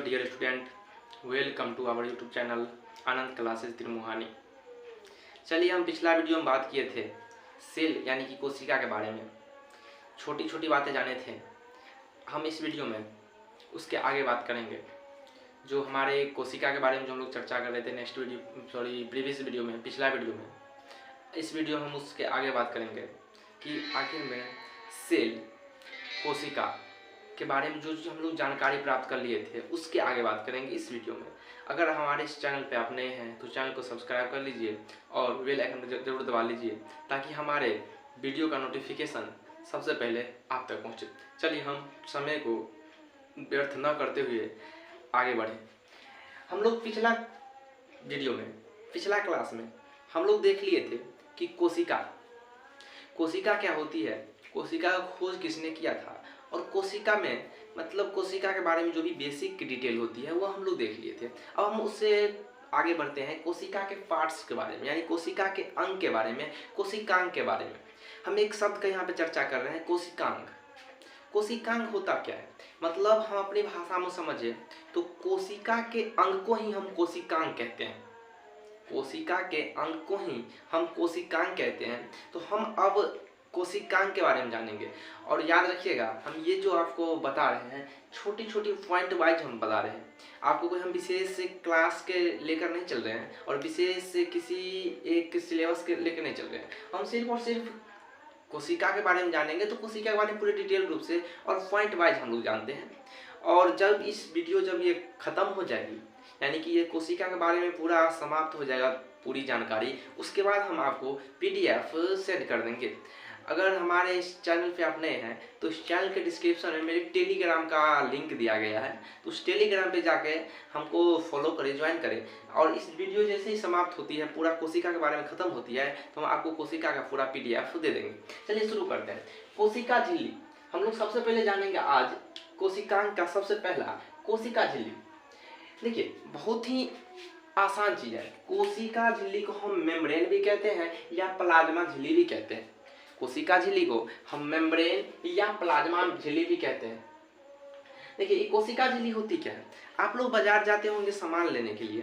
dear student, welcome to our YouTube channel Anand classes Trimuhani. चलिए हम पिछला वीडियो में बात किए थे सेल यानी कि कोशिका के बारे में, छोटी छोटी बातें जाने थे। हम इस वीडियो में उसके आगे बात करेंगे, जो हमारे कोशिका के बारे में जो हम लोग चर्चा कर रहे थे प्रीवियस वीडियो में, पिछला वीडियो में। इस वीडियो में हम उसके आगे बात करेंगे कि आखिर में सेल कोशिका के बारे में जो हम लोग जानकारी प्राप्त कर लिए थे उसके आगे बात करेंगे इस वीडियो में। अगर हमारे इस चैनल पे आप नए हैं तो चैनल को सब्सक्राइब कर लीजिए और बेल आइकन जरूर दबा लीजिए ताकि हमारे वीडियो का नोटिफिकेशन सबसे पहले आप तक पहुंचे। चलिए हम समय को व्यर्थ न करते हुए आगे बढ़ें। हम लोग पिछला वीडियो में, पिछला क्लास में हम लोग देख लिए थे कि कोशिका क्या होती है, कोशिका का खोज किसने किया था, और कोशिका में मतलब कोशिका के बारे में जो भी बेसिक डिटेल होती है वो हम लोग देख लिए थे। अब हम उससे आगे बढ़ते हैं कोशिका के पार्ट्स के बारे में, यानी कोशिका के अंग के बारे में, कोशिकांग के बारे में। हम एक शब्द का यहाँ पे चर्चा कर रहे हैं, कोशिकांग। कोशिकांग होता क्या है, मतलब हम अपनी भाषा में समझे तो कोशिका के अंग को ही हम कोशिकांग कहते हैं। कोशिका के अंग को ही हम कोशिकांग कहते हैं। तो हम अब कोशिकांग के बारे में जानेंगे। और याद रखिएगा, हम ये जो आपको बता रहे हैं छोटी छोटी पॉइंट वाइज हम बता रहे हैं। आपको कोई हम विशेष क्लास के लेकर नहीं चल रहे हैं और विशेष किसी एक सिलेबस के लेकर नहीं चल रहे हैं। हम सिर्फ और सिर्फ कोशिका के बारे में जानेंगे, तो कोशिका के बारे में पूरे डिटेल रूप से और पॉइंट वाइज हम लोग जानते हैं। और जब इस वीडियो जब ये ख़त्म हो जाएगी, यानी कि ये कोशिका के बारे में पूरा समाप्त हो जाएगा पूरी जानकारी, उसके बाद हम आपको PDF सेंड कर देंगे। अगर हमारे इस चैनल पे आप नए हैं तो इस चैनल के डिस्क्रिप्शन में मेरे टेलीग्राम का लिंक दिया गया है, तो उस टेलीग्राम पे जाके हमको फॉलो करें, ज्वाइन करें। और इस वीडियो जैसे ही समाप्त होती है, पूरा कोशिका के बारे में ख़त्म होती है, तो हम आपको कोशिका का पूरा PDF दे देंगे। चलिए शुरू करते हैं। कोशिका झिल्ली हम लोग सबसे पहले जानेंगे आज कोशिकांग का सबसे पहला कोशिका झिल्ली। देखिए बहुत ही आसान चीज़ है। कोशिका झिल्ली को हम मेम्ब्रेन भी कहते हैं या प्लाज्मा झिल्ली भी कहते हैं। कोशिका झिल्ली को हम मेम्ब्रेन या प्लाज्मा झिल्ली भी कहते हैं। देखिए ये कोशिका झिल्ली होती क्या है, आप लोग बाजार जाते होंगे सामान लेने के लिए,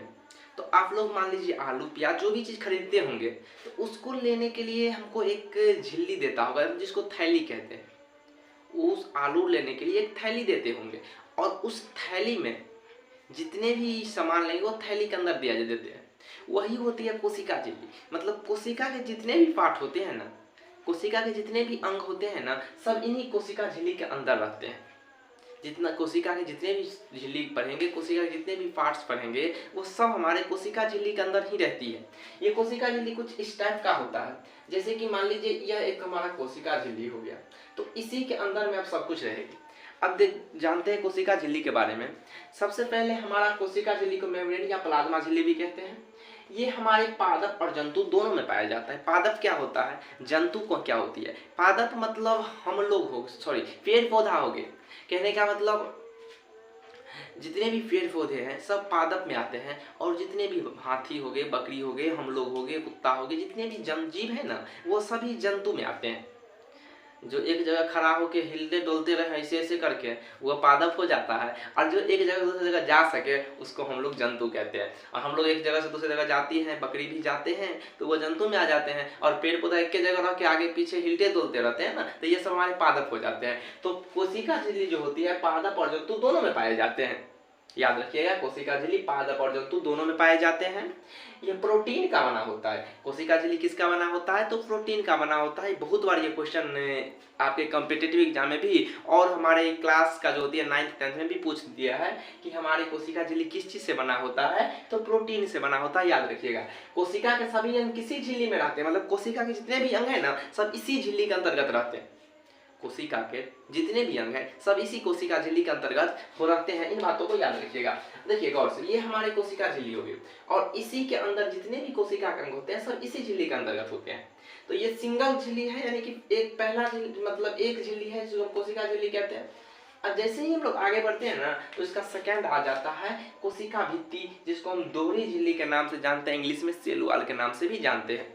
तो आप लोग मान लीजिए आलू प्याज जो भी चीज़ खरीदते होंगे, तो उसको लेने के लिए हमको एक झिल्ली देता होगा जिसको थैली कहते हैं। उस आलू लेने के लिए एक थैली देते होंगे और उस थैली में जितने भी सामान लेंगे वो थैली के अंदर दिया देते हैं। वही होती है कोशिका झिल्ली। मतलब कोशिका के जितने भी पार्ट होते हैं ना, कोशिका के जितने भी अंग होते हैं ना, सब इन्हीं कोशिका झिल्ली के अंदर रहते हैं। जितना कोशिका के जितने भी झिल्ली पढ़ेंगे, कोशिका के जितने भी पार्ट्स पढ़ेंगे, वो सब हमारे कोशिका झिल्ली के अंदर ही रहती है। ये कोशिका झिल्ली कुछ इस टाइप का होता है, जैसे कि मान लीजिए यह एक हमारा कोशिका झिल्ली हो गया, तो इसी के अंदर में अब सब कुछ रहेगी। अब जानते हैं कोशिका झिल्ली के बारे में। सबसे पहले हमारा कोशिका झिल्ली को मेम्ब्रेन या प्लाज्मा झिल्ली भी कहते हैं। ये हमारे पादप और जंतु दोनों में पाया जाता है। पादप क्या होता है, जंतु को क्या होती है। पादप मतलब हम लोग पेड़ पौधा हो गए। कहने का मतलब जितने भी पेड़ पौधे हैं सब पादप में आते हैं, और जितने भी हाथी हो गए, बकरी हो गए, हम लोग हो गए, कुत्ता हो गए, जितने भी जीव है ना, वो सभी जंतु में आते हैं। जो एक जगह खड़ा होकर हिलते डोलते रहे ऐसे ऐसे करके, वो पादप हो जाता है। और जो एक जगह दूसरी जगह जा सके उसको हम लोग जंतु कहते हैं। और हम लोग एक जगह से दूसरी जगह जाती हैं, बकरी भी जाते हैं, तो वो जंतु में आ जाते हैं। और पेड़ पौधा एक जगह रह के आगे पीछे हिलते डोलते रहते हैं ना, तो ये सब हमारे पादप हो जाते हैं। तो कोशिका झिल्ली जो होती है पादप और जंतु दोनों में पाए जाते हैं। याद रखिएगा, कोशिका झिल्ली पादप और जंतु दोनों में पाए जाते हैं। ये प्रोटीन का बना होता है। कोशिका झिल्ली किसका बना होता है, तो प्रोटीन का बना होता है। बहुत बार ये क्वेश्चन आपके कॉम्पिटिटिव एग्जाम में भी और हमारे क्लास का जो होती है 9th 10th में भी पूछ दिया है कि हमारे कोशिका झिल्ली किस चीज से बना होता है, तो प्रोटीन से बना होता है। याद रखिएगा, कोशिका के सभी अंग किसी झिल्ली में रहते हैं। मतलब कोशिका के जितने भी अंग है ना, सब इसी झिल्ली के अंतर्गत रहते हैं। कोशिका के जितने भी अंग हैं सब इसी कोशिका झिल्ली के अंतर्गत हो रहते हैं। इन बातों को याद रखिएगा। देखिए गौर से, ये हमारे कोशिका झिल्ली हो गई, और इसी के अंदर जितने भी कोशिका के अंग होते हैं सब इसी झिल्ली के अंतर्गत होते हैं। तो ये सिंगल झिल्ली है, यानी कि एक पहला मतलब एक झिल्ली है जो कोशिका झिल्ली कहते हैं। अब जैसे ही हम लोग आगे बढ़ते हैं ना, तो इसका सेकंड आ जाता है कोशिका भित्ति, जिसको हम दोहरी झिल्ली के नाम से जानते हैं, इंग्लिश में सेल वॉल के नाम से भी जानते हैं।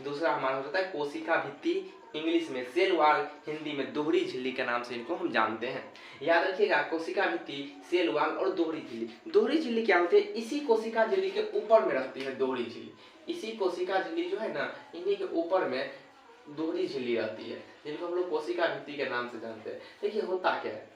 दूसरा हमारा हो जाता है कोशिका भित्ति इंग्लिश में सेल वॉल, हिंदी में दोहरी झिल्ली के नाम से इनको हम जानते हैं। याद रखिएगा, कोशिका भित्ति, सेल वॉल और दोहरी झिल्ली। दोहरी झिल्ली क्या होती है? इसी कोशिका झिल्ली के ऊपर में रहती है दोहरी झिल्ली। इसी कोशिका झिल्ली जो है ना, इन्हीं के ऊपर में दोहरी झिल्ली रहती है, जिनको हम लोग कोशिका भित्ति के नाम से जानते हैं। देखिए होता क्या है,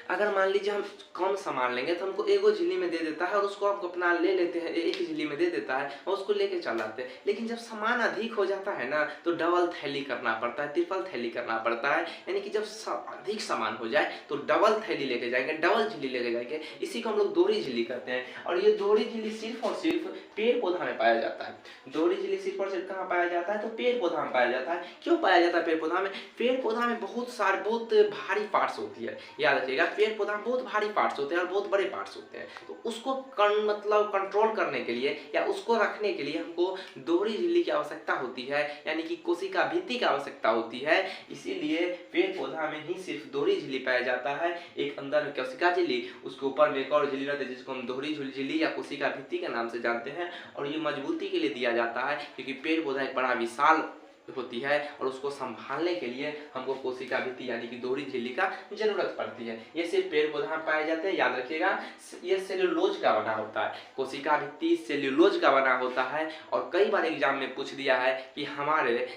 अगर मान लीजिए हम कम सामान लेंगे तो हमको एगो झिल्ली में दे देता है और उसको हम अपना ले लेते हैं, एक झिल्ली में दे देता है और उसको लेके चल आते हैं। लेकिन जब सामान अधिक हो जाता है ना, तो डबल थैली करना पड़ता है, ट्रिपल थैली करना पड़ता है। यानी कि जब अधिक सामान हो जाए तो डबल थैली लेके जाएंगे, डबल झिल्ली लेके जाएंगे। इसी को हम लोग दोहरी झिल्ली कहते हैं। और ये दोहरी झिल्ली सिर्फ और सिर्फ पेड़ पौधा में पाया जाता है। दोहरी झिल्ली सिर्फ और सिर्फ कहाँ पाया जाता है? तो पेड़ पौधा में पाया जाता है। क्यों पाया जाता है पेड़ पौधा में? पेड़ पौधा में बहुत भारी पार्ट्स होती है। याद रखिएगा, पेड़ पौधा में बहुत भारी पार्ट्स होते हैं और बहुत बड़े पार्ट्स होते हैं। तो उसको मतलब कंट्रोल करने के लिए या उसको रखने के लिए हमको दोहरी झिल्ली की आवश्यकता होती है, यानी कि कोशिका भित्ति की आवश्यकता होती है। इसीलिए पेड़ पौधा में ही सिर्फ दोहरी झिल्ली पाया जाता है। एक अंदर में कोशिका झिल्ली, उसके ऊपर में एक और झिल्ली रहती है जिसको हम दोहरी झिल्ली या कोशिका भित्ति के नाम से जानते हैं। और ये मजबूती के लिए दिया जाता है, क्योंकि पेड़ पौधा एक बड़ा विशाल होती है और उसको संभालने के लिए हमको कोशिका भित्ति यानी कि दोहरी झिल्ली का जरूरत पड़ती है। ये सिर्फ पेड़ पौधा में पाए जाते हैं। याद रखिएगा, ये सेल्यूलोज का बना होता है। कोशिका भित्ति सेल्यूलोज का बना होता है। और कई बार एग्जाम में पूछ दिया है कि हमारे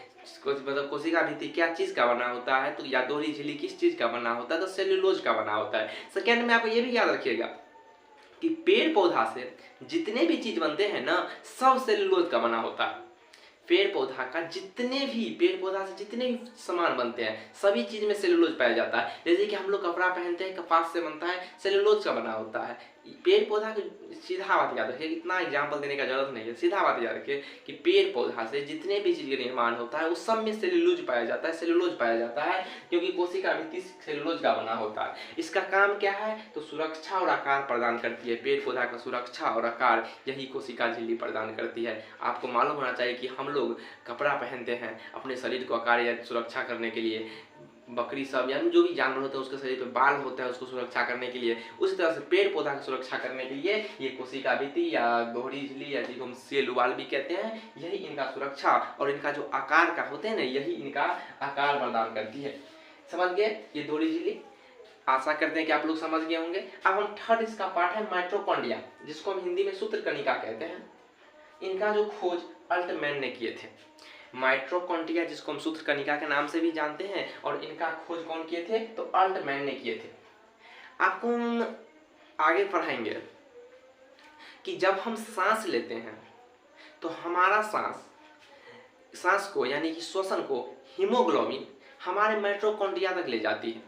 मतलब कोशिका भित्ति क्या चीज का बना होता है, तो या दोहरी झिल्ली किस चीज का बना होता है? तो सेल्यूलोज का बना होता है। सेकेंड में आपको ये भी याद रखिएगा कि पेड़ पौधा से जितने भी चीज बनते हैं ना, सब सेल्यूलोज का बना होता है। पेड़ पौधा से जितने भी सामान बनते हैं, सभी चीज में सेल्यूलोज पाया जाता है। जैसे कि हम लोग कपड़ा पहनते हैं, कपास से बनता है, सेल्यूलोज का बना होता है। पेड़ पौधा की सीधा बात याद रखिए, इतना एग्जाम्पल देने का जरूरत नहीं है, सीधा बात याद रखिए कि पेड़ पौधा से जितने भी चीज का निर्माण होता है उस सब में सेल्यूलोज पाया जाता है, क्योंकि कोशिका भित्ति सेल्यूलोज का बना होता है। इसका काम क्या है? तो सुरक्षा और आकार प्रदान करती है। पेड़ पौधा का सुरक्षा और आकार यही कोशिका झिल्ली प्रदान करती है। आपको मालूम होना चाहिए कि हम लोग कपड़ा पहनते हैं अपने शरीर को आकार या सुरक्षा करने के लिए। बकरी सब यानी जो भी जानवर होता है उसके शरीर पे बाल होता है उसको सुरक्षा करने के लिए। उसी तरह से पेड़ पौधा की सुरक्षा करने के लिए ये कोशिका भित्ति या दोहरी झिल्ली या जिसको हम सेल वॉल भी कहते हैं, यही इनका सुरक्षा और इनका जो आकार का होते हैं ना, यही इनका आकार प्रदान करती है। समझ गए ये दोहरी झिल्ली? आशा करते हैं कि आप लोग समझ गए होंगे। अब हम थर्ड इसका पार्ट है माइटोकॉन्ड्रिया, जिसको हम हिंदी में सूत्रकणिका कहते हैं। इनका जो खोज अल्टमैन ने किए थे। माइटोकॉन्ड्रिया जिसको हम सूत्रकणिका के नाम से भी जानते हैं, और इनका खोज कौन किए थे? तो अल्टमैन ने किए थे। आपको हम आगे पढ़ाएंगे कि जब हम सांस लेते हैं तो हमारा सांस को यानी कि श्वसन को हीमोग्लोबिन हमारे माइटोकॉन्ड्रिया तक ले जाती है।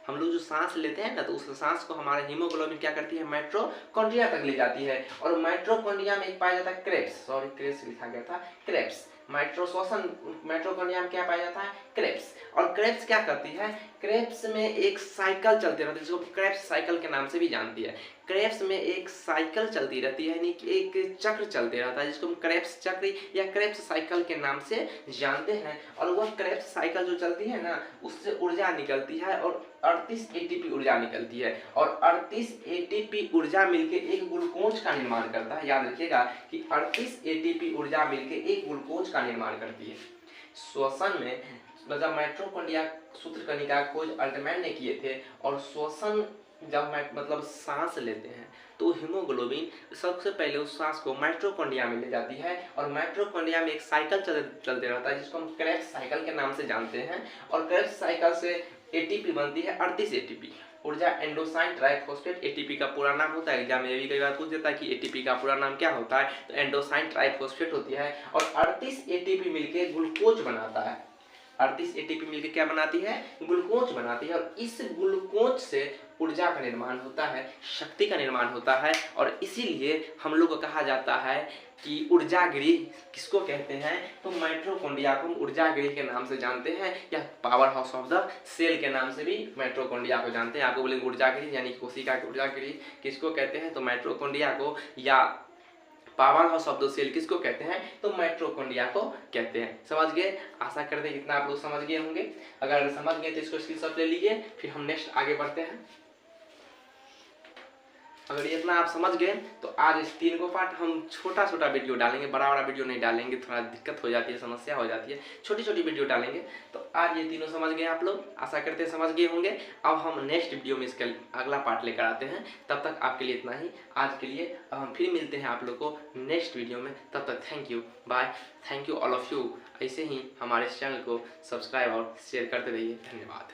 हम लोग जो सांस लेते हैं ना, तो उस सांस को हमारे हीमोग्लोबिन क्या करती है? माइटोकॉन्ड्रिया तक ले जाती है। और माइटोकॉन्ड्रिया में एक पाया जाता है क्रेब्स लिखा गया था, क्रेब्स। माइटोकॉन्ड्रिया में क्या पाया जाता है? क्रेब्स। और क्रेब्स क्या करती है? क्रेब्स में एक साइकिल चलती रहती है, जिसको क्रेब्स साइकिल के नाम से भी जानती है। क्रेब्स में एक साइकिल चलती रहती है, यानी कि एक चक्र चलते रहता है, जिसको हम क्रेब्स चक्र या क्रेब्स साइकिल के नाम से जानते हैं। और वह क्रेब्स साइकिल जो चलती है ना, उससे ऊर्जा निकलती है और 38 एटीपी ऊर्जा निकलती है। और 38 एटीपी ऊर्जा मिलके एक ग्लूकोज का निर्माण करता है। याद रखिएगा कि 38 एटीपी ऊर्जा मिलके एक ग्लूकोज का निर्माण करती है। श्वसन में मतलब माइटोकॉन्ड्रिया सूत्रकणिका खोज अल्टमैन ने किए थे। और श्वसन जब मतलब सांस लेते हैं तो हीमोग्लोबिन सबसे पहले उस सांस को माइटोकॉन्ड्रिया में ले जाती है। और माइटोकॉन्ड्रिया में एक साइकिल चलते रहता है, जिसको हम क्रेब्स साइकिल के नाम से जानते हैं। और क्रेब्स साइकिल से एटीपी बनती है 38 एटीपी ऊर्जा, एंडोसाइन ट्राइफॉस्फेट। एटीपी का पूरा नाम होता है, एग्जाम में भी कई बार पूछ देता है कि एटीपी का पूरा नाम क्या होता है, तो एंडोसाइन ट्राइफॉस्फेट होती है। और 38 एटीपी मिलके ग्लूकोज बनाता है। 38 एटीपी मिलकर क्या बनाती है? ग्लूकोज बनाती है। और इस ग्लूकोज से ऊर्जा का निर्माण होता है, शक्ति का निर्माण होता है। और इसीलिए हम लोग को कहा जाता है कि ऊर्जा गृह किसको कहते हैं? तो माइटोकॉन्ड्रिया को हम ऊर्जा गृह के नाम से जानते हैं, या power house of the cell के नाम से भी माइटोकॉन्ड्रिया को जानते हैं। आपको बोलेंगे ऊर्जा गृह यानी कोशिका की ऊर्जा गृह किसको कहते हैं? तो माइटोकॉन्ड्रिया को। या power house of the cell किसको कहते हैं? तो माइटोकॉन्ड्रिया को कहते हैं। समझ गए? आशा करते हैं इतना आप लोग समझ गए होंगे। अगर समझ गए तो इसको स्क्रीनशॉट ले लीजिए, फिर हम नेक्स्ट आगे बढ़ते हैं। अगर इतना आप समझ गए तो आज इस 3 को पार्ट हम छोटा छोटा वीडियो डालेंगे, बड़ा बड़ा वीडियो नहीं डालेंगे, थोड़ा दिक्कत हो जाती है, समस्या हो जाती है, छोटी छोटी वीडियो डालेंगे। तो आज ये तीनों समझ गए आप लोग, आशा करते हैं समझ गए होंगे। अब हम नेक्स्ट वीडियो में इसका अगला पार्ट लेकर आते हैं। तब तक आपके लिए इतना ही आज के लिए। अब हम फिर मिलते हैं आप लोग को नेक्स्ट वीडियो में। तब तक thank you, bye, thank you all of you. ऐसे ही हमारे चैनल को सब्सक्राइब और शेयर करते रहिए। धन्यवाद।